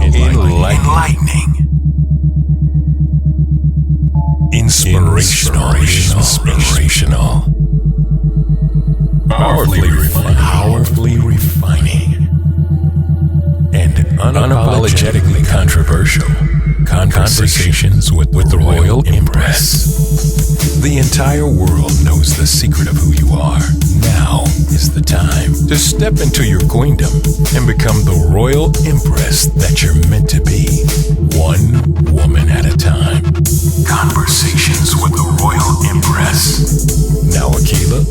enlightening, inspirational, powerfully refining, and unapologetically controversial. Conversations with the Royal Empress. The entire world knows the secret of who you are. Now is the time to step into your queendom and become the Royal Empress that you're meant to be. One woman at a time. Conversations with the Royal Empress. Now Akila,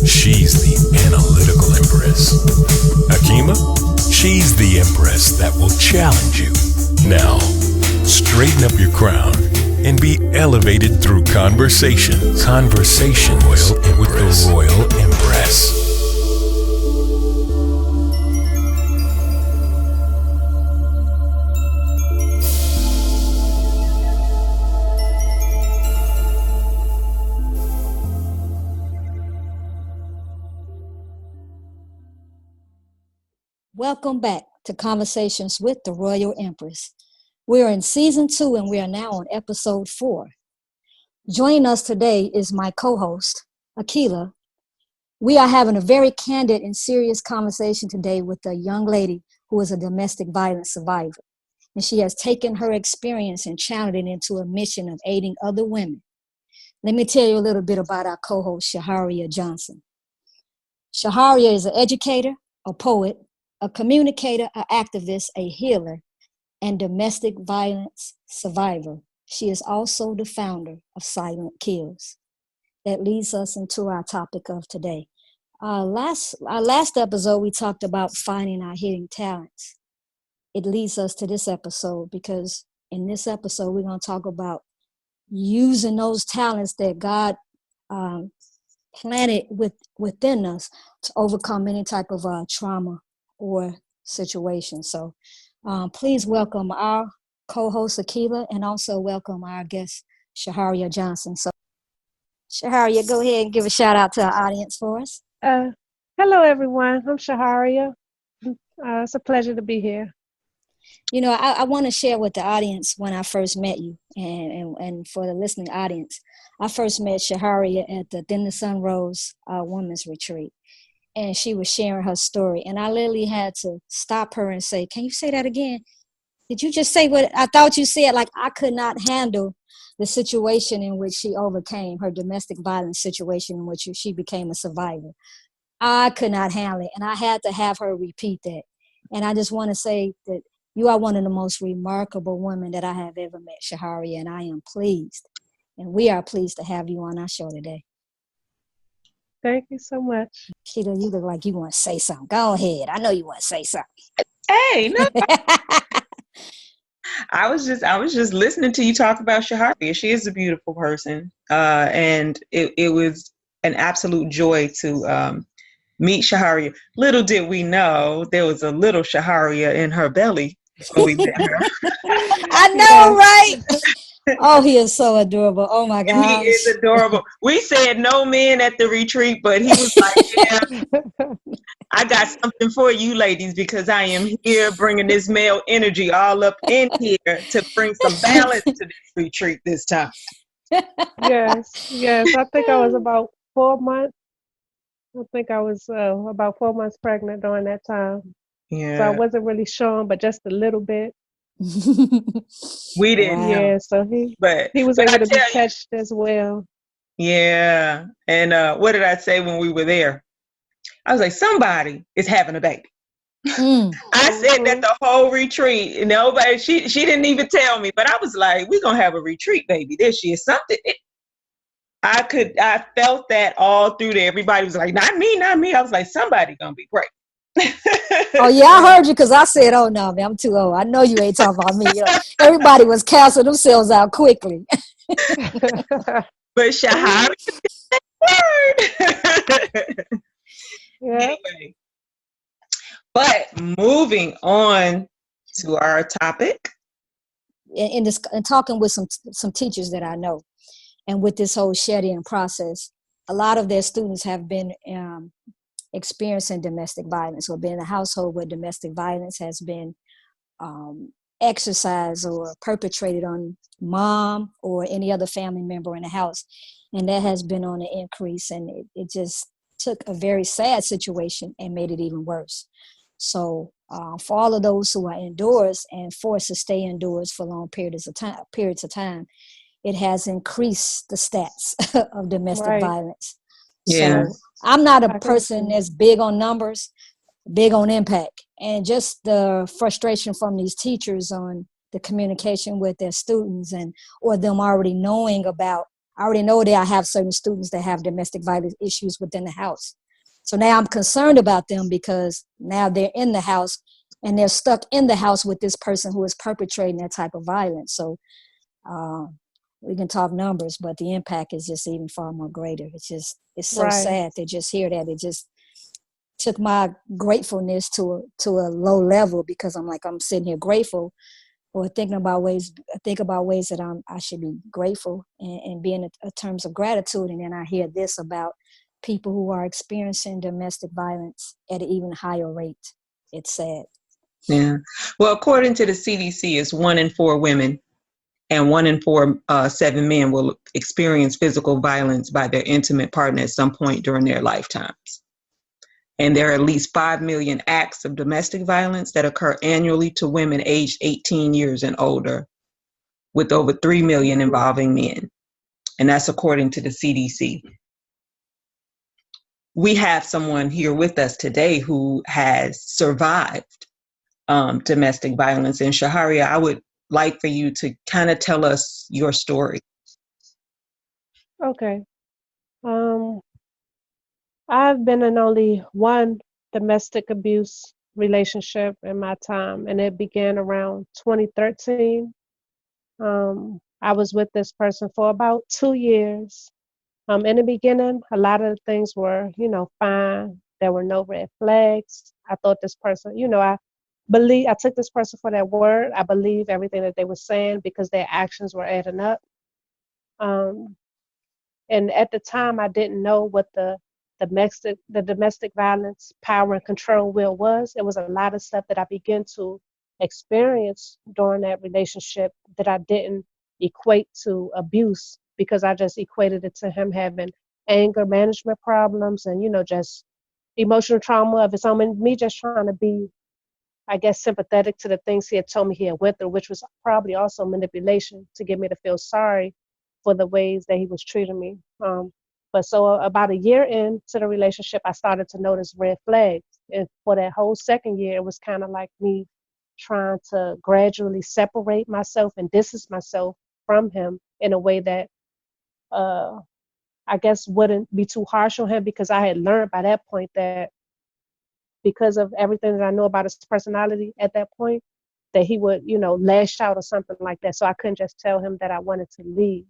she's the analytical Empress. Akima, she's the Empress that will challenge you. Now, straighten up your crown and be elevated through conversations. Conversations with the Royal Empress. Welcome back to Conversations with the Royal Empress. We're in season 2 and we are now on episode 4. Joining us today is my co-host, Akila. We are having a very candid and serious conversation today with a young lady who is a domestic violence survivor. And she has taken her experience and channeled it into a mission of aiding other women. Let me tell you a little bit about our co-host, Shehariah Johnson. Shehariah is an educator, a poet, a communicator, an activist, a healer, and domestic violence survivor. She is also the founder of Silent Kills. That leads us into our topic of today. Our last episode, we talked about finding our hidden talents. It leads us to this episode because in this episode, we're going to talk about using those talents that God planted within us to overcome any type of trauma or situation. So please welcome our co-host Akila and also welcome our guest Shehariah Johnson. So Shehariah, go ahead and give a shout out to our audience for us. Hello everyone, I'm Shehariah. It's a pleasure to be here. You know, I want to share with the audience when I first met you and for the listening audience. I first met Shehariah at the Then the Sun Rose Women's Retreat. And she was sharing her story. And I literally had to stop her and say, can you say that again? Did you just say what I thought you said? Like, I could not handle the situation in which she overcame, her domestic violence situation in which she became a survivor. I could not handle it. And I had to have her repeat that. And I just want to say that you are one of the most remarkable women that I have ever met, Shehariah, and I am pleased. And we are pleased to have you on our show today. Thank you so much. Keita, you look like you want to say something. Go ahead. I know you want to say something. Hey, no. I was just listening to you talk about Shehariah. She is a beautiful person. And it was an absolute joy to meet Shehariah. Little did we know there was a little Shehariah in her belly when we met her. I know, right? Oh, he is so adorable. Oh my God. He is adorable. We said no men at the retreat, but he was like, yeah, I got something for you ladies because I am here bringing this male energy all up in here to bring some balance to this retreat this time. Yes. I think I was about 4 months. I think I was about 4 months pregnant during that time. Yeah. So I wasn't really showing, but just a little bit. We didn't. Wow. Yeah, so he was able to be touched as well. Yeah. And what did I say when we were there? I was like, somebody is having a baby. I said that the whole retreat. Nobody, she didn't even tell me, but I was like, we're going to have a retreat baby this year. Something. I felt that all through there. Everybody was like, not me. I was like, somebody going to be great. Oh yeah, I heard you because I said, "Oh no, man, I'm too old. I know you ain't talking about me." You know, everybody was canceling themselves out quickly. But Shehariah word. Yeah. Anyway, but moving on to our topic, And talking with some teachers that I know, and with this whole shedding process, a lot of their students have been experiencing domestic violence or been in a household where domestic violence has been exercised or perpetrated on mom or any other family member in the house. And that has been on the increase. And it just took a very sad situation and made it even worse. So for all of those who are indoors and forced to stay indoors for long periods of time, it has increased the stats of domestic violence. Yeah. So I'm not a person that's big on numbers, big on impact, and just the frustration from these teachers on the communication with their students or them already knowing about. I already know that I have certain students that have domestic violence issues within the house. So now I'm concerned about them because now they're in the house and they're stuck in the house with this person who is perpetrating that type of violence. So we can talk numbers, but the impact is just even far more greater. It's so sad to just hear that. It just took my gratefulness to a low level, because I'm sitting here grateful, or think about ways that I should be grateful and be in a terms of gratitude. And then I hear this about people who are experiencing domestic violence at an even higher rate. It's sad. Yeah. Well, according to the CDC, it's 1 in 4 women and 1 in 7 men will experience physical violence by their intimate partner at some point during their lifetimes. And there are at least 5 million acts of domestic violence that occur annually to women aged 18 years and older, with over 3 million involving men. And that's according to the CDC. We have someone here with us today who has survived domestic violence. And Shehariah, I would like for you to kind of tell us your story. Okay. I've been in only one domestic abuse relationship in my time, and it began around 2013. I was with this person for about 2 years. In the beginning, a lot of the things were, fine. There were no red flags. I thought this person, I took this person for their word. I believed everything that they were saying because their actions were adding up. And at the time, I didn't know what the domestic violence, power, and control wheel was. It was a lot of stuff that I began to experience during that relationship that I didn't equate to abuse, because I just equated it to him having anger management problems and, just emotional trauma of his own, and me just trying to be, I guess, sympathetic to the things he had told me he had went through, which was probably also manipulation to get me to feel sorry for the ways that he was treating me. But so about a year into the relationship, I started to notice red flags. And for that whole second year, it was kind of like me trying to gradually separate myself and distance myself from him in a way that I guess wouldn't be too harsh on him, because I had learned by that point that because of everything that I know about his personality at that point, that he would, lash out or something like that. So I couldn't just tell him that I wanted to leave.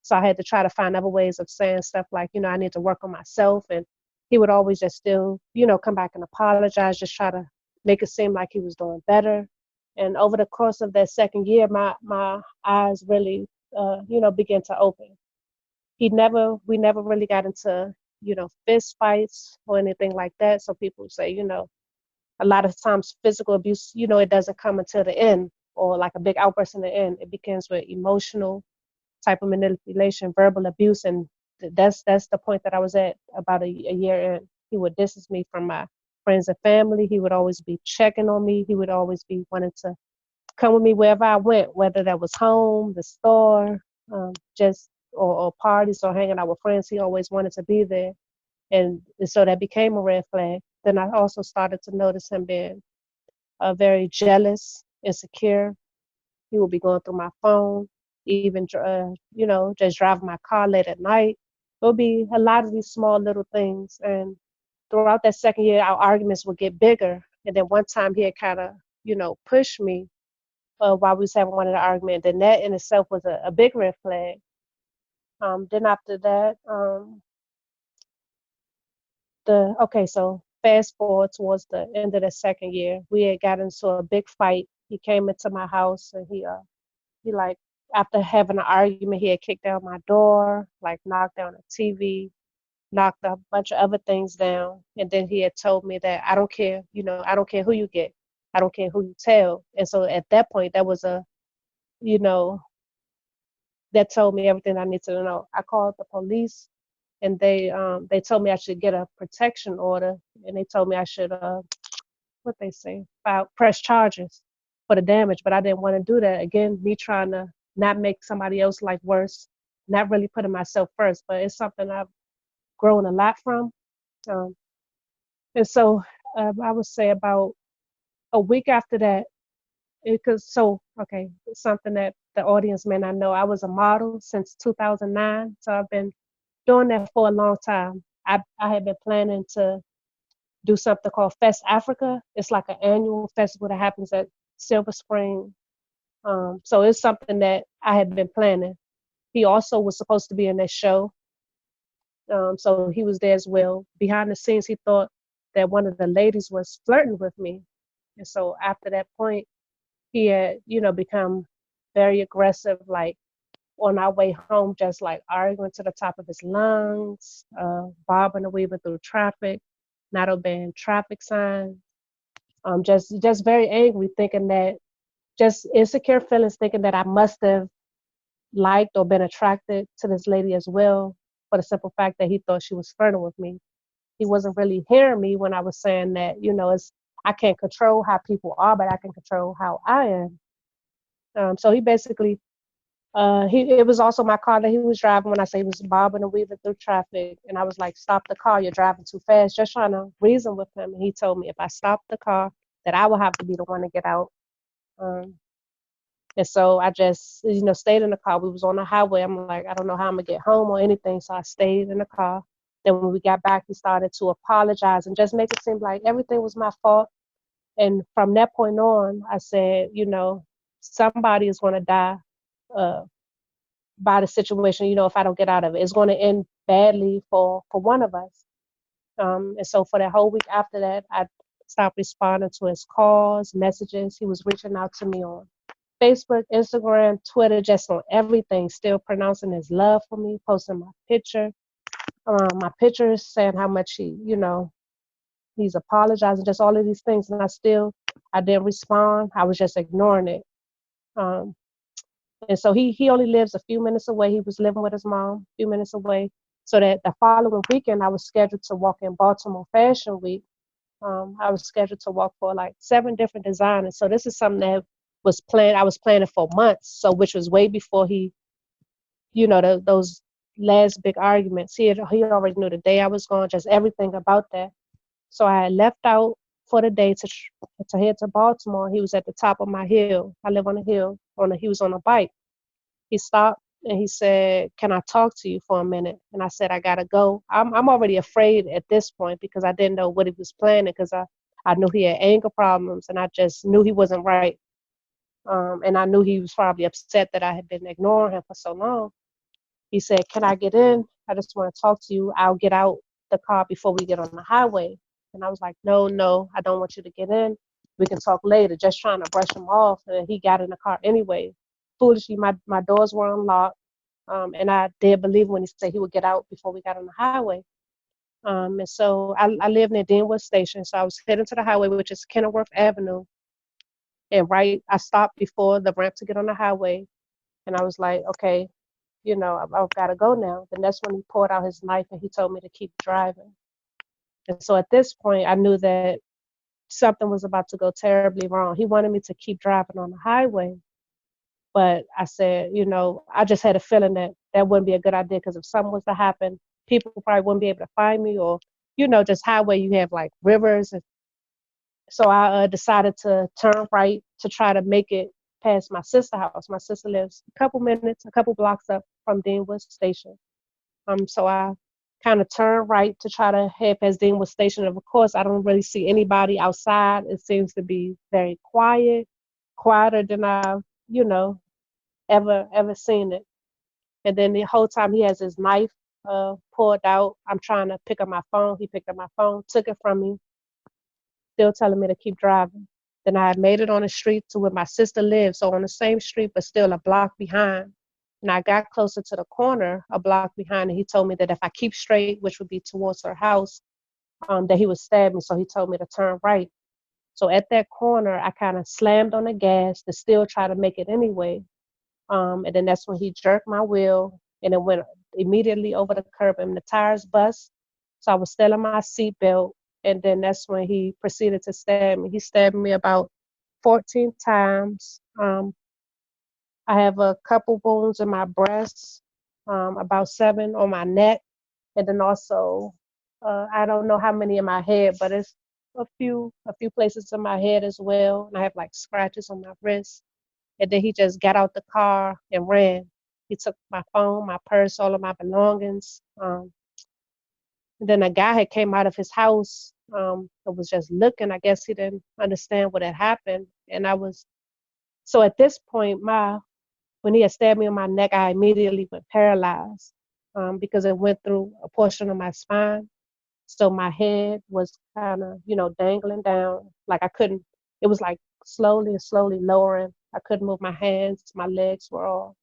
So I had to try to find other ways of saying stuff like, I need to work on myself. And he would always just still, come back and apologize, just try to make it seem like he was doing better. And over the course of that second year, my eyes really, began to open. We never really got into, fist fights or anything like that. So people say, a lot of times physical abuse, it doesn't come until the end, or like a big outburst in the end. It begins with emotional type of manipulation, verbal abuse. And that's the point that I was at about a year in. He would distance me from my friends and family. He would always be checking on me. He would always be wanting to come with me wherever I went, whether that was home, the store, or parties or hanging out with friends. He always wanted to be there. And so that became a red flag. Then I also started to notice him being very jealous, insecure. He would be going through my phone, even, just driving my car late at night. It would be a lot of these small little things. And throughout that second year, our arguments would get bigger. And then one time he had kind of, pushed me while we was having one of the arguments. And that in itself was a big red flag. Then after that, so fast forward towards the end of the second year, we had got into a big fight. He came into my house and he like, after having an argument, he had kicked down my door, like knocked down a TV, knocked a bunch of other things down. And then he had told me that I don't care who you get. I don't care who you tell. And so at that point, that was you know, that told me everything I need to know. I called the police, and they told me I should get a protection order, and they told me I should what they say, press charges for the damage. But I didn't want to do that. Again, me trying to not make somebody else's life worse, not really putting myself first. But it's something I've grown a lot from. Um, and so I would say about a week after that, okay, something that the audience may not know. I was a model since 2009, so I've been doing that for a long time. I had been planning to do something called Fest Africa. It's like an annual festival that happens at Silver Spring. So it's something that I had been planning. He also was supposed to be in that show. So he was there as well. Behind the scenes, he thought that one of the ladies was flirting with me. And so after that point, he had, become very aggressive, like on our way home, just like arguing to the top of his lungs, bobbing and weaving through traffic, not obeying traffic signs, just very angry, thinking that, just insecure feelings, thinking that I must have liked or been attracted to this lady as well, for the simple fact that he thought she was flirting with me. He wasn't really hearing me when I was saying that, I can't control how people are, but I can control how I am. So he basically, it was also my car that he was driving when I say he was bobbing and weaving through traffic. And I was like, stop the car, you're driving too fast, just trying to reason with him. And he told me if I stopped the car, that I would have to be the one to get out. And so I just, stayed in the car. We was on the highway. I'm like, I don't know how I'm gonna get home or anything. So I stayed in the car. Then when we got back, he started to apologize and just make it seem like everything was my fault. And from that point on, I said, somebody is gonna die by the situation, if I don't get out of it. It's gonna end badly for one of us. And so for that whole week after that, I stopped responding to his calls, messages. He was reaching out to me on Facebook, Instagram, Twitter, just on everything, still pronouncing his love for me, posting my pictures, saying how much he's apologizing, just all of these things. And I didn't respond. I was just ignoring it. And so he only lives a few minutes away. He was living with his mom, a few minutes away. So that the following weekend, I was scheduled to walk in Baltimore Fashion Week. I was scheduled to walk for like 7 different designers. So this is something that was planned. I was planning for months. So which was way before he, those last big arguments. He already knew the day I was going, just everything about that. So I had left out for the day to head to Baltimore. He was at the top of my hill. I live on a hill. He was on a bike. He stopped and he said, "Can I talk to you for a minute?" And I said, "I gotta go." I'm already afraid at this point because I didn't know what he was planning, because I knew he had anger problems, and I just knew he wasn't right. And I knew he was probably upset that I had been ignoring him for so long. He said, "Can I get in? I just want to talk to you. I'll get out the car before we get on the highway." And I was like, no, I don't want you to get in. We can talk later, just trying to brush him off. And he got in the car anyway. Foolishly, my doors were unlocked. And I did believe when he said he would get out before we got on the highway. And so I live near Deanwood Station. So I was heading to the highway, which is Kenilworth Avenue. And I stopped before the ramp to get on the highway. And I was like, okay, I've got to go now. Then that's when he pulled out his knife and he told me to keep driving. And so at this point, I knew that something was about to go terribly wrong. He wanted me to keep driving on the highway. But I said, I just had a feeling that wouldn't be a good idea, because if something was to happen, people probably wouldn't be able to find me, or, just highway, you have like rivers. And so I decided to turn right to try to make it past my sister's house. My sister lives a couple blocks up from Deanwood Station. So I kind of turned right to try to head past Deanwood Station. And of course, I don't really see anybody outside. It seems to be very quiet, quieter than I've, ever seen it. And then the whole time he has his knife pulled out. I'm trying to pick up my phone. He picked up my phone, took it from me, still telling me to keep driving. Then I had made it on the street to where my sister lives, so on the same street, but still a block behind. And I got closer to the corner, a block behind, and he told me that if I keep straight, which would be towards her house, that he would stab me. So he told me to turn right. So at that corner, I kind of slammed on the gas to still try to make it anyway. And then that's when he jerked my wheel and it went immediately over the curb and the tires bust. So I was still in my seatbelt. And then that's when he proceeded to stab me. He stabbed me about 14 times. I have a couple wounds in my breast, about 7 on my neck. And then also, I don't know how many in my head, but it's a few places in my head as well. And I have like scratches on my wrist. And then he just got out the car and ran. He took my phone, my purse, all of my belongings. And then a guy had came out of his house and was just looking. I guess he didn't understand what had happened. And so at this point, when he had stabbed me in my neck, I immediately went paralyzed because it went through a portion of my spine. So my head was kind of, dangling down. Like I couldn't, it was like slowly lowering. I couldn't move my hands. My legs were all,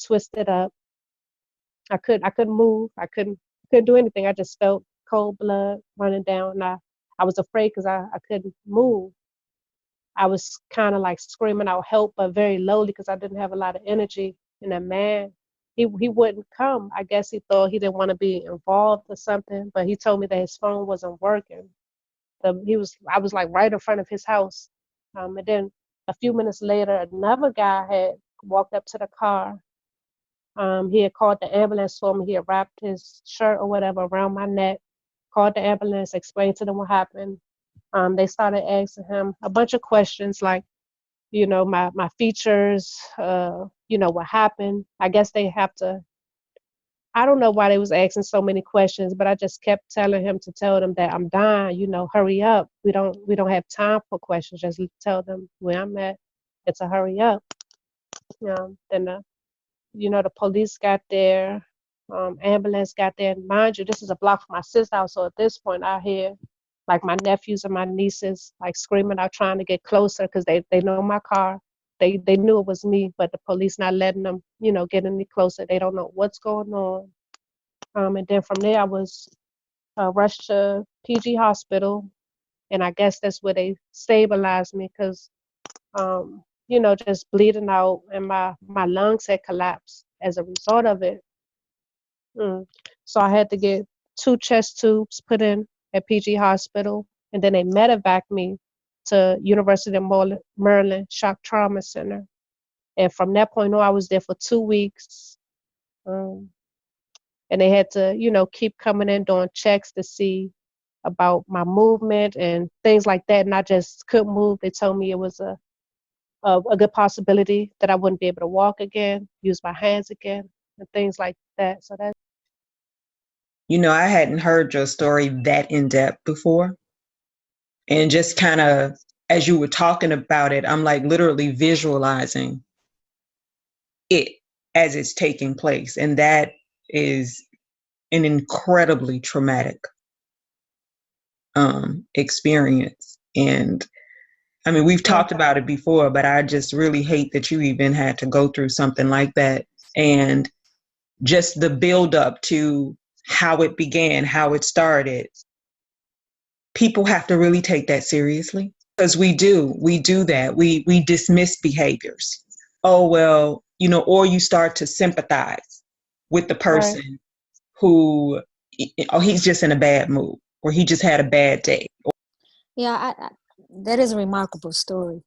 twisted up. I couldn't move. I couldn't do anything. I just felt cold blood running down. And I was afraid because I couldn't move. I was kind of like screaming out help, but very lowly because I didn't have a lot of energy. And that man, he wouldn't come. I guess he thought he didn't want to be involved or something, but he told me that his phone wasn't working. I was like right in front of his house. And then a few minutes later, another guy had walked up to the car. He had called the ambulance for me. He had wrapped his shirt or whatever around my neck, called the ambulance, explained to them what happened. They started asking him a bunch of questions like, my features, what happened. I guess they have to, I don't know why they was asking so many questions, but I just kept telling him to tell them that I'm dying, hurry up. We don't have time for questions. Just tell them where I'm at and to hurry up. Then the police got there, ambulance got there. And mind you, this is a block from my sister's house. So at this point I hear like my nephews and my nieces like screaming out trying to get closer because they know my car. They knew it was me, but the police not letting them, get any closer. They don't know what's going on. And then from there I was rushed to PG hospital. And I guess that's where they stabilized me because, just bleeding out and my lungs had collapsed as a result of it. So I had to get 2 chest tubes put in at PG hospital. And then they medevaced me to University of Maryland Shock Trauma Center. And from that point on, I was there for 2 weeks. And they had to, keep coming in doing checks to see about my movement and things like that. And I just couldn't move. They told me it was a good possibility that I wouldn't be able to walk again, use my hands again, and things like that. So that's. I hadn't heard your story that in depth before. And just kind of, as you were talking about it, I'm like literally visualizing it as it's taking place. And that is an incredibly traumatic experience. And I mean, we've talked about it before, but I just really hate that you even had to go through something like that. And just the build up to how it began, how it started. People have to really take that seriously because we do that. We dismiss behaviors. Oh, well, or you start to sympathize with the person who, he's just in a bad mood or he just had a bad day. Yeah, that is a remarkable story.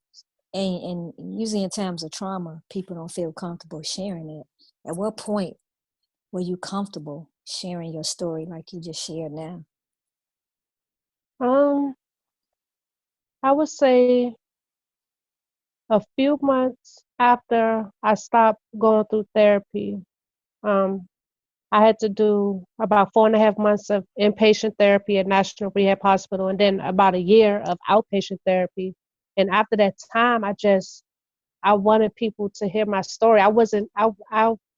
And usually in times of trauma, people don't feel comfortable sharing it. At what point were you comfortable sharing your story like you just shared now? I would say a few months after I stopped going through therapy. I had to do about 4.5 months of inpatient therapy at National Rehab Hospital and then about a year of outpatient therapy. And after that time, I wanted people to hear my story. I wouldn't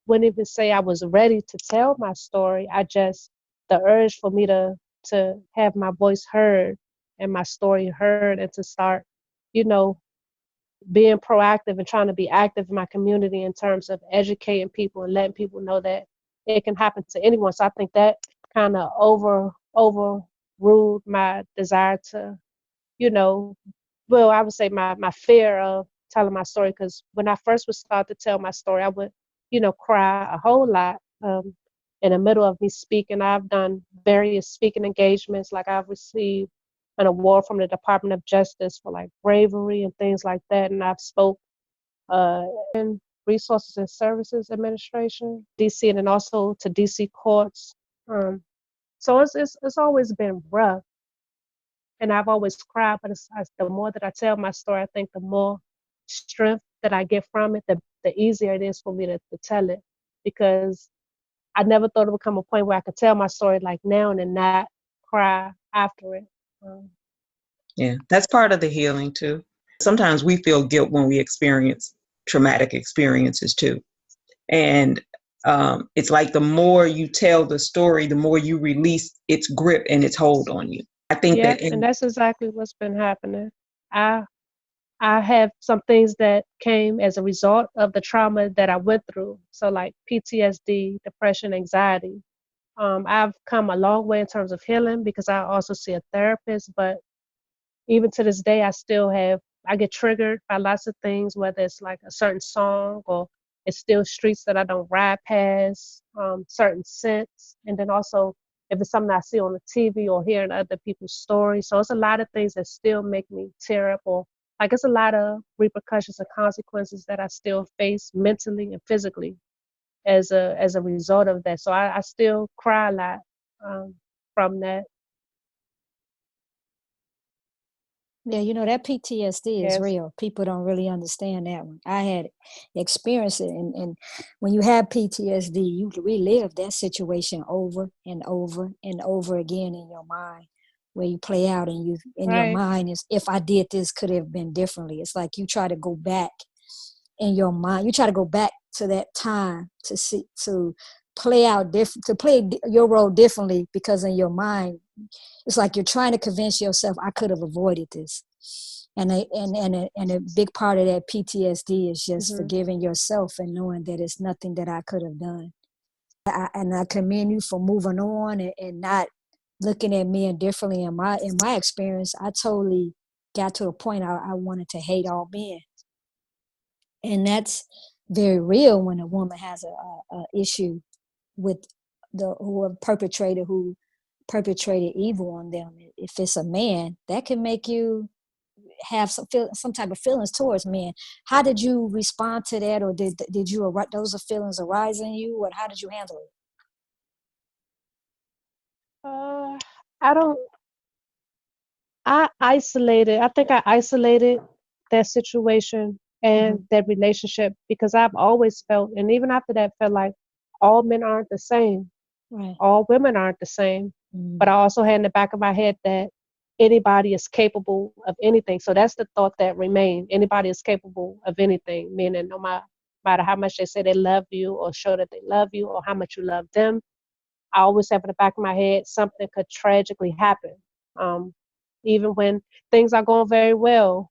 even say I was ready to tell my story. The urge for me to have my voice heard and my story heard and to start, being proactive and trying to be active in my community in terms of educating people and letting people know that it can happen to anyone. So I think that kind of overruled my desire to, well, I would say my fear of telling my story, because when I first would start to tell my story, I would, cry a whole lot in the middle of me speaking. I've done various speaking engagements, like I've received an award from the Department of Justice for like bravery and things like that, and I've spoke in Resources and Services Administration, DC, and then also to DC courts. So it's always been rough, and I've always cried. But the more that I tell my story, I think the more strength that I get from it, the easier it is for me to tell it, because I never thought it would come a point where I could tell my story like now and then not cry after it. Yeah, that's part of the healing too. Sometimes we feel guilt when we experience traumatic experiences too. And it's like the more you tell the story, the more you release its grip and its hold on you. I think Yeah, that and that's exactly what's been happening. I I have some things that came as a result of the trauma that I went through. So like PTSD, depression, anxiety. I've come a long way in terms of healing because I also see a therapist, but even to this day, I get triggered by lots of things, whether it's like a certain song or it's still streets that I don't ride past, certain scents. And then also if it's something I see on the TV or hearing other people's stories. So it's a lot of things that still make me tear up, or like it's a lot of repercussions and consequences that I still face mentally and physically as a result of that. So I still cry a lot from that. Yeah, that PTSD is Yes. real. People don't really understand that one. I had experienced it, and when you have PTSD, you relive that situation over and over and over again in your mind, where you play out and you in your Right. mind is, if I did this, could it have been differently. It's like you try to go back in your mind. You try to go back to that time to play out different, to play your role differently, because in your mind it's like you're trying to convince yourself, I could have avoided this. And a big part of that PTSD is just Hmm. forgiving yourself and knowing that it's nothing that I could have done. And I commend you for moving on and not looking at men differently. In my experience, I totally got to a point I wanted to hate all men, and that's very real when a woman has a issue with a perpetrator who perpetrated evil on them. If it's a man, that can make you have some type of feelings towards men. How did you respond to that, or did you those feelings arise in you, or how did you handle it? Uh, I don't. I think I isolated that situation and Mm-hmm. that relationship because I've always felt, and even after that, felt like all men aren't the same, Right. all women aren't the same. But Mm-hmm. I also had in the back of my head that anybody is capable of anything. So that's the thought that remained. Anybody is capable of anything, meaning no matter how much they say they love you or show that they love you or how much you love them, I always have in the back of my head something could tragically happen, um, even when things are going very well.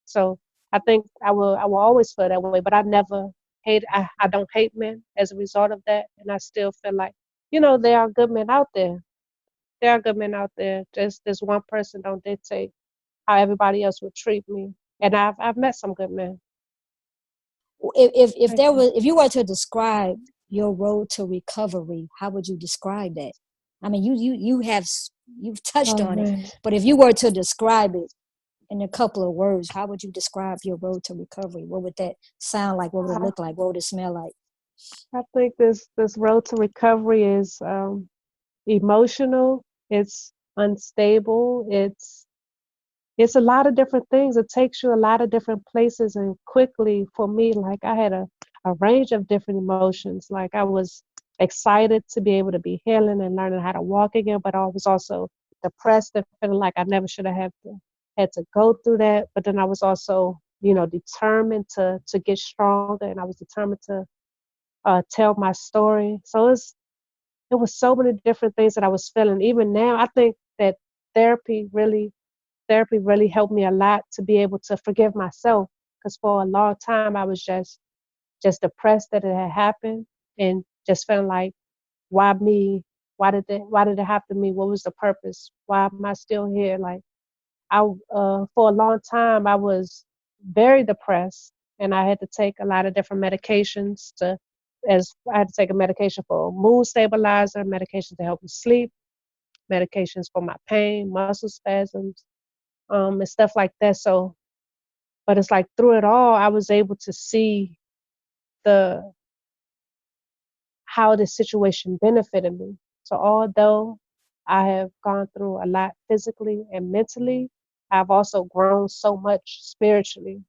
So I think I will always feel that way, but I never I don't hate men as a result of that, and I still feel like there are good men out there. There are good men out there. Just this one person don't dictate how everybody else would treat me, and I've met some good men. If Thank there you. was, if you were to describe your road to recovery, how would you describe that? I mean, you've touched Oh on it, man. but if you were to describe it in a couple of words, how would you describe your road to recovery? What would that sound like? What would it I, look like? What would it smell like? I think this road to recovery is emotional, it's unstable, it's a lot of different things. It takes you a lot of different places, and quickly for me, like I had a range of different emotions. Like I was excited to be able to be healing and learning how to walk again, but I was also depressed and feeling like I never should have had to go through that. But then I was also, determined to get stronger, and I was determined to tell my story. So it was so many different things that I was feeling. Even now, I think that therapy really therapy really helped me a lot to be able to forgive myself. Because for a long time I was just depressed that it had happened, and just feeling like, why me? Why did it happen to me? What was the purpose? Why am I still here? Like for a long time, I was very depressed, and I had to take a lot of different medications I had to take a medication for mood stabilizer, medication to help me sleep, medications for my pain, muscle spasms, and stuff like that. So, but it's like through it all, I was able to see the how this situation benefited me. So although I have gone through a lot physically and mentally, I've also grown so much spiritually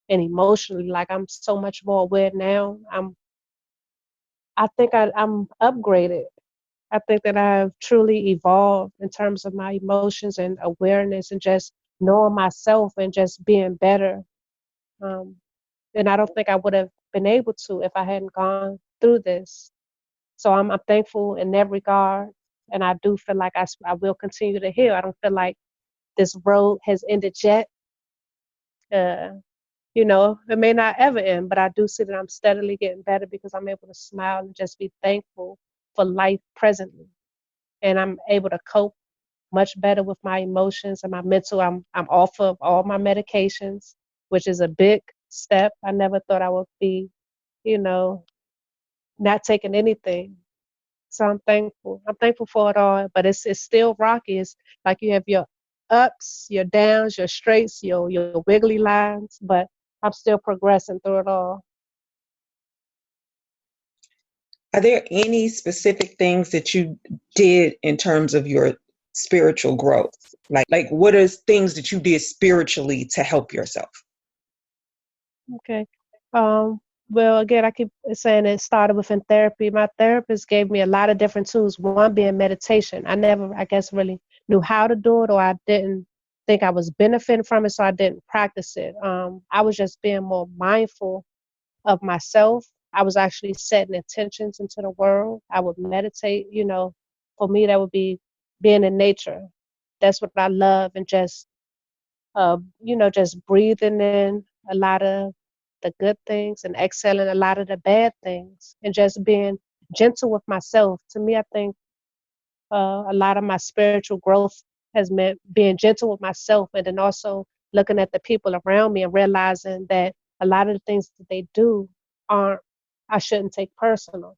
and emotionally. Like I'm so much more aware now. I'm upgraded. I think that I've truly evolved in terms of my emotions and awareness and just knowing myself and just being better. Um, and I don't think I would have been able to if I hadn't gone through this. So I'm thankful in that regard. And I do feel like I will continue to heal. I don't feel like this road has ended yet. Uh, it may not ever end, but I do see that I'm steadily getting better because I'm able to smile and just be thankful for life presently. And I'm able to cope much better with my emotions and my mental. I'm off of all my medications, which is a big step. I never thought I would be, you know, not taking anything. So I'm thankful. I'm thankful for it all, but it's still rocky. It's like you have your ups, your downs, your straights, your wiggly lines, but I'm still progressing through it all. Are there any specific things that you did in terms of your spiritual growth? Like what are things that you did spiritually to help yourself? Okay. Well, again, I keep saying it started within therapy. My therapist gave me a lot of different tools, one being meditation. I never, I guess, really knew how to do it, or I didn't think I was benefiting from it, so I didn't practice it. I was just being more mindful of myself. I was actually setting intentions into the world. I would meditate, for me, that would be being in nature. That's what I love, and just breathing in a lot of the good things and exhaling a lot of the bad things and just being gentle with myself. To me, I think a lot of my spiritual growth has meant being gentle with myself and then also looking at the people around me and realizing that a lot of the things that they do aren't, I shouldn't take personal.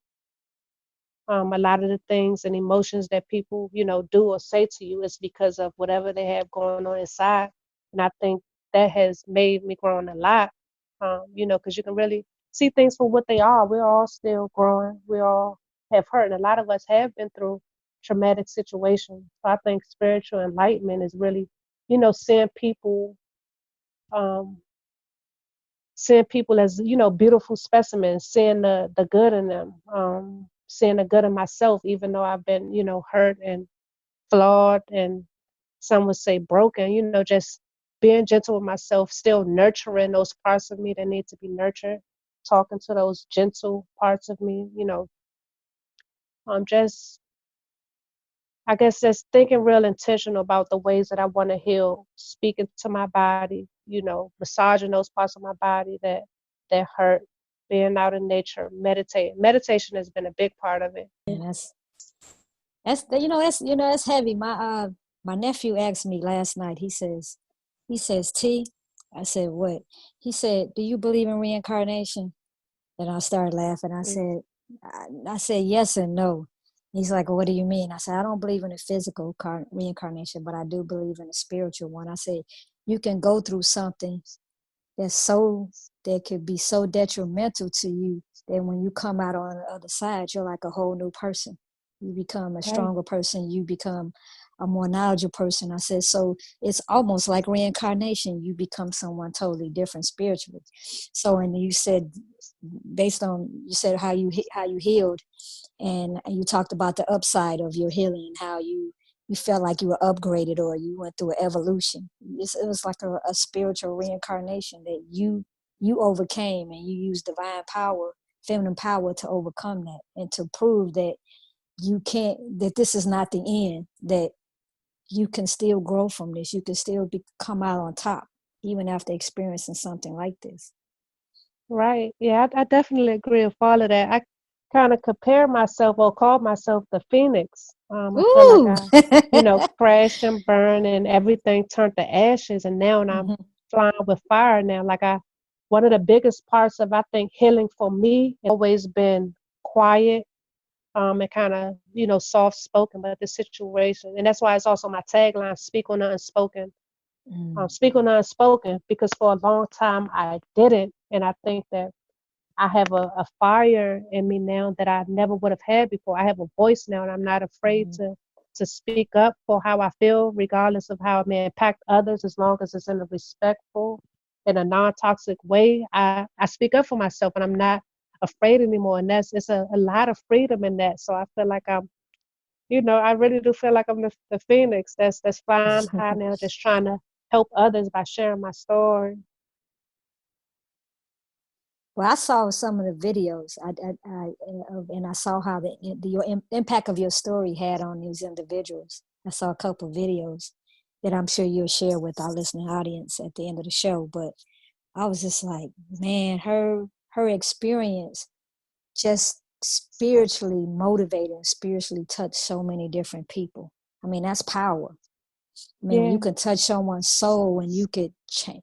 A lot of the things and emotions that people, do or say to you is because of whatever they have going on inside. And I think that has made me grow a lot, because you can really see things for what they are. We're all still growing. We all have hurt. And a lot of us have been through traumatic situations. So I think spiritual enlightenment is really, seeing people um, seeing people as beautiful specimens, seeing the good in them, seeing the good in myself, even though I've been hurt and flawed and some would say broken, just being gentle with myself, still nurturing those parts of me that need to be nurtured, talking to those gentle parts of me, just I guess just thinking real intentional about the ways that I want to heal, speaking to my body, massaging those parts of my body that hurt, being out in nature, meditating. Meditation has been a big part of it. And that's heavy. My nephew asked me last night. He says, T. I said, what? He said, do you believe in reincarnation? And I started laughing. I said yes and no. He's like, well, what do you mean? I said, I don't believe in a physical reincarnation, but I do believe in a spiritual one. I said, you can go through something that could be so detrimental to you that when you come out on the other side, you're like a whole new person. You become a stronger person. You become a more knowledgeable person. I said, so it's almost like reincarnation. You become someone totally different spiritually. So, and you said, you said how you healed, and you talked about the upside of your healing, how you felt like you were upgraded or you went through an evolution. It was like a spiritual reincarnation that you overcame, and you used divine power, feminine power, to overcome that and to prove that that this is not the end, that you can still grow from this. You can still come out on top even after experiencing something like this. Right. Yeah, I definitely agree with all of that. kind of compare myself or call myself the Phoenix. I feel like Ooh. crashed and burned and everything turned to ashes. And now I'm Mhm. flying with fire now. One of the biggest parts of, I think, healing for me has always been quiet, and kind of, soft spoken, but the situation. And that's why it's also my tagline, speak on the unspoken. Mm. Speak on the unspoken, because for a long time I didn't. And I think that I have a fire in me now that I never would have had before. I have a voice now, and I'm not afraid to speak up for how I feel, regardless of how it may impact others, as long as it's in a respectful and a non-toxic way. I speak up for myself, and I'm not afraid anymore. And it's a lot of freedom in that. So I feel like I really do feel like I'm the phoenix that's flying high now, just trying to help others by sharing my story. Well, I saw some of the videos, and I saw how your impact of your story had on these individuals. I saw a couple of videos that I'm sure you'll share with our listening audience at the end of the show. But I was just like, man, her experience just spiritually motivated and spiritually touched so many different people. I mean, that's power. I mean, when Yeah. you can touch someone's soul and you could change,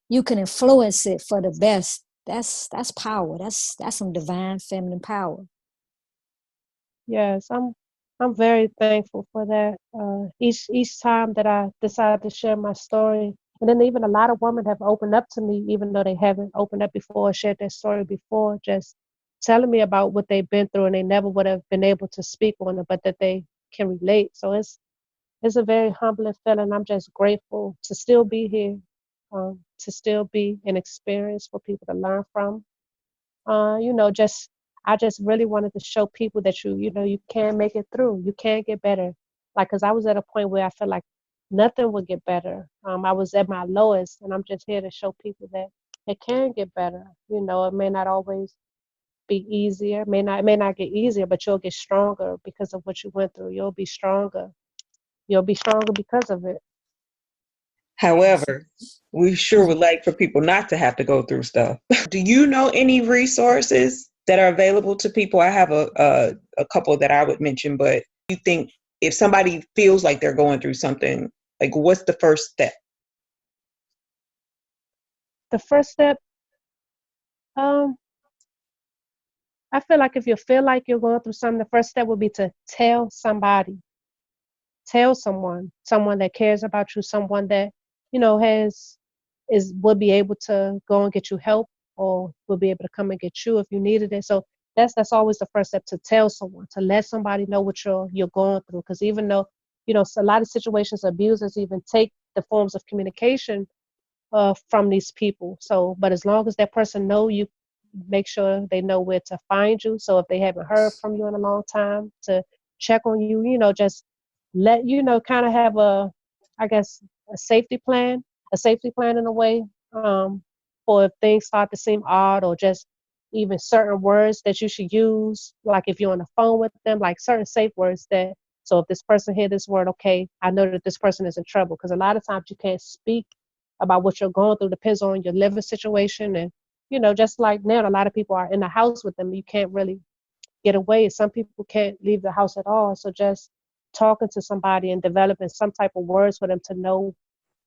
you can influence it for the best. That's power. That's some divine feminine power. Yes, I'm very thankful for that. Each time that I decide to share my story, and then even a lot of women have opened up to me, even though they haven't opened up before or shared their story before, just telling me about what they've been through, and they never would have been able to speak on it, but that they can relate. So it's a very humbling feeling. I'm just grateful to still be here, to still be an experience for people to learn from. Just I just really wanted to show people that you can make it through. You can get better. Like, cause I was at a point where I felt like nothing would get better. I was at my lowest, and I'm just here to show people that it can get better. It may not always be easier. It may not get easier, but you'll get stronger because of what you went through. You'll be stronger. You'll be stronger because of it. However, we sure would like for people not to have to go through stuff. Do you know any resources that are available to people? I have a couple that I would mention, but you think if somebody feels like they're going through something, like what's the first step? The first step, um, I feel like if you feel like you're going through something, the first step would be to tell somebody. Tell someone that cares about you, someone that has is would be able to go and get you help, or will be able to come and get you if you needed it. So that's always the first step, to tell someone, to let somebody know what you're going through. Because even though a lot of situations, abusers even take the forms of communication from these people. So, but as long as that person know you, make sure they know where to find you. So if they haven't heard from you in a long time, to check on you, just let kind of have I guess, a safety plan, in a way, for if things start to seem odd, or just even certain words that you should use, like if you're on the phone with them, like certain safe words that. So if this person hear this word, okay, I know that this person is in trouble, because a lot of times you can't speak about what you're going through, depends on your living situation. And just like now, a lot of people are in the house with them, you can't really get away. Some people can't leave the house at all. So just talking to somebody and developing some type of words for them to know,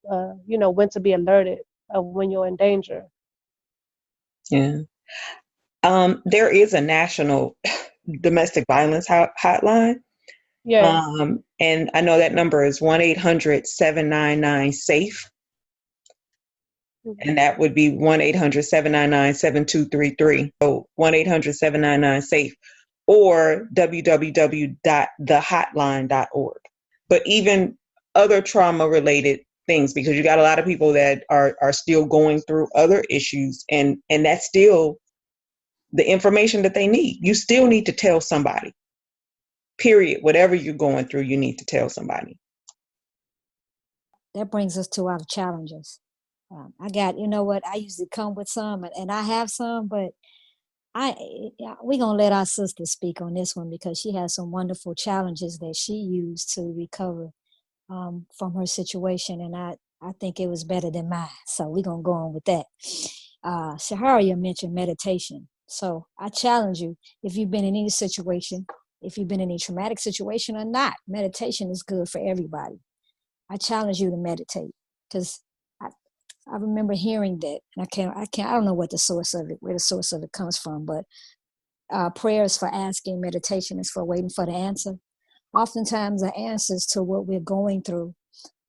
when to be alerted of when you're in danger. Yeah. There is a national domestic violence hotline. Yeah. And I know that number is 1-800-799-SAFE. Mm-hmm. And that would be 1-800-799-7233. So 1-800-799-SAFE, or www.thehotline.org. But even other trauma related things, because you got a lot of people that are still going through other issues, and that's still the information that they need. You still need to tell somebody. Period. Whatever you're going through, you need to tell somebody. That brings us to our challenges. I got, what, I usually come with some, and I have some, but we're going to let our sister speak on this one, because she has some wonderful challenges that she used to recover from her situation. And I think it was better than mine. So we're going to go on with that. Shehariah mentioned meditation. So I challenge you, if you've been in any situation, if you've been in a traumatic situation or not, meditation is good for everybody. I challenge you to meditate, because I remember hearing that, and I don't know what the source of it, where the source of it comes from, but prayer is for asking, meditation is for waiting for the answer. Oftentimes the answers to what we're going through,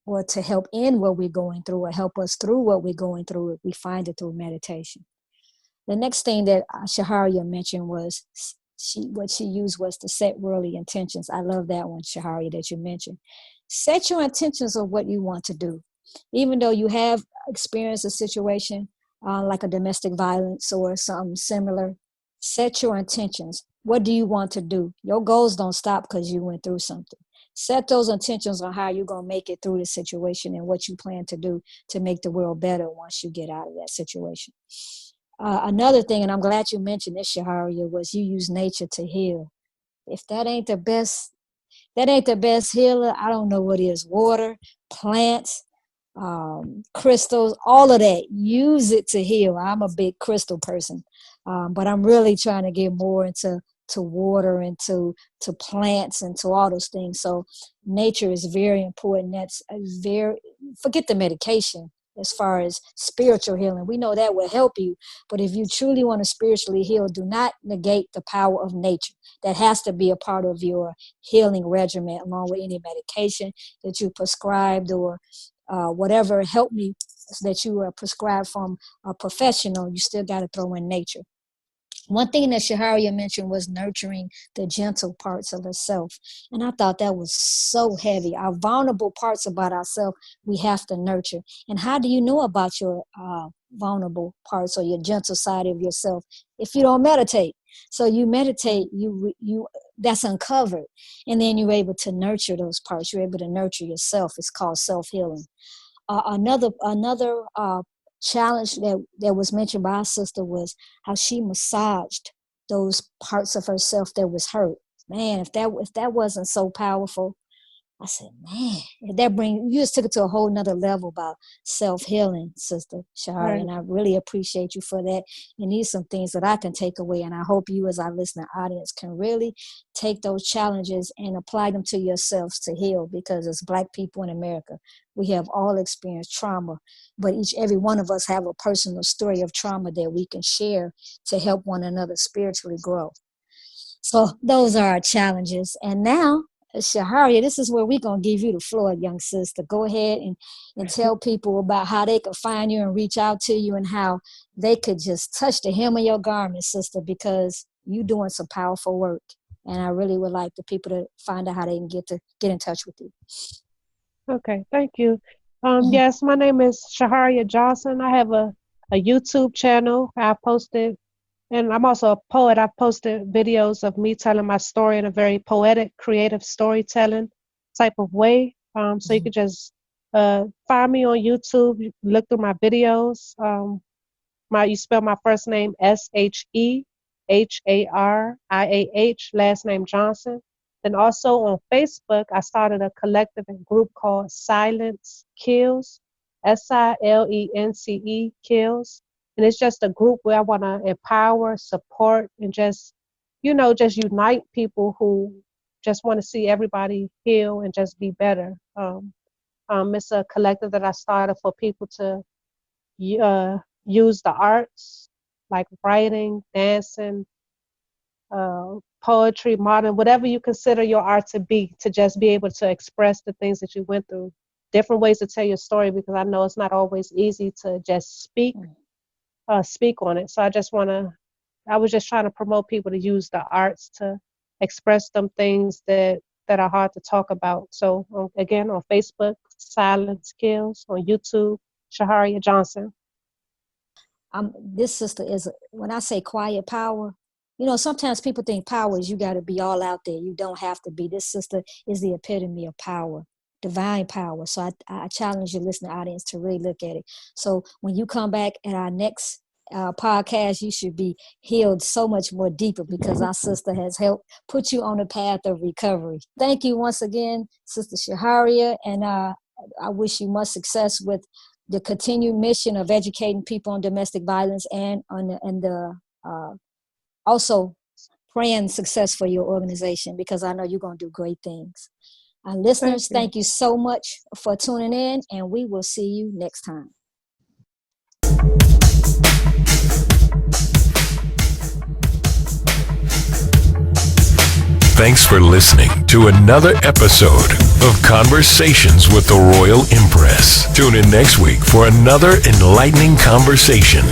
or to help end what we're going through, or help us through what we're going through, we find it through meditation. The next thing that Shehariah mentioned was what she used was to set worldly intentions. I love that one, Shehariah, that you mentioned. Set your intentions of what you want to do. Even though you have experienced a situation like a domestic violence or something similar, set your intentions. What do you want to do? Your goals don't stop because you went through something. Set those intentions on how you're going to make it through the situation and what you plan to do to make the world better once you get out of that situation. Another thing, and I'm glad you mentioned this, Shehariah, was you use nature to heal. If that ain't the best healer, I don't know what is. Water, plants, crystals, all of that. Use it to heal. I'm a big crystal person, but I'm really trying to get more into water and to plants and to all those things. So nature is very important. That's forget the medication. As far as spiritual healing, we know that will help you. But if you truly want to spiritually heal, do not negate the power of nature. That has to be a part of your healing regimen, along with any medication that you prescribed or whatever help me that you are prescribed from a professional. You still got to throw in nature. One thing that Shehariah mentioned was nurturing the gentle parts of herself. And I thought that was so heavy. Our vulnerable parts about ourselves, we have to nurture. And how do you know about your vulnerable parts or your gentle side of yourself if you don't meditate? So you meditate, you that's uncovered. And then you're able to nurture those parts. You're able to nurture yourself. It's called self-healing. Another challenge that was mentioned by our sister was how she massaged those parts of herself that was hurt. Man, if that wasn't so powerful, I said, man, you just took it to a whole nother level about self-healing, Sister Shehariah, Right. and I really appreciate you for that. And these are some things that I can take away, and I hope you as our listening audience can really take those challenges and apply them to yourselves to heal, because as Black people in America, we have all experienced trauma, but every one of us have a personal story of trauma that we can share to help one another spiritually grow. So those are our challenges. And now, Shehariah, this is where we're going to give you the floor, young sister. Go ahead and tell people about how they could find you and reach out to you, and how they could just touch the hem of your garment, sister, because you're doing some powerful work. And I really would like the people to find out how they can get in touch with you. Okay, thank you. Yes, my name is Shehariah Johnson. I have a YouTube channel. I posted, and I'm also a poet. I've posted videos of me telling my story in a very poetic, creative storytelling type of way. So you could just find me on YouTube, look through my videos. You spell my first name Shehariah, last name Johnson. And also on Facebook, I started a collective and group called Silence Kills, SILENCE Kills. And it's just a group where I want to empower, support, and just unite people who just want to see everybody heal and just be better. It's a collective that I started for people to use the arts like writing, dancing, poetry, modern, whatever you consider your art to be, to just be able to express the things that you went through. Different ways to tell your story, because I know it's not always easy to just speak on it. So I was just trying to promote people to use the arts to express them things that are hard to talk about. So again, on Facebook, Silence Kills, on YouTube, Shehariah Johnson. This sister is, when I say quiet power, sometimes people think power is you got to be all out there. You don't have to be. This sister is the epitome of power, divine power. So I challenge your listening audience to really look at it. So when you come back at our next podcast, you should be healed so much more deeper, because our sister has helped put you on a path of recovery. Thank you once again, Sister Shehariah, and I wish you much success with the continued mission of educating people on domestic violence and on the also praying success for your organization, because I know you're going to do great things. Our listeners, thank you so much for tuning in, and we will see you next time. Thanks for listening to another episode of Conversations with the Royal Empress. Tune in next week for another enlightening conversation.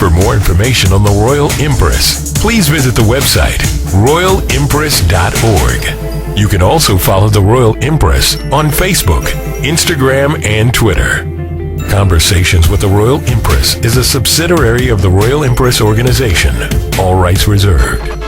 For more information on the Royal Empress, please visit the website royalempress.org. You can also follow the Royal Empress on Facebook, Instagram, and Twitter. Conversations with the Royal Empress is a subsidiary of the Royal Empress organization. All rights reserved.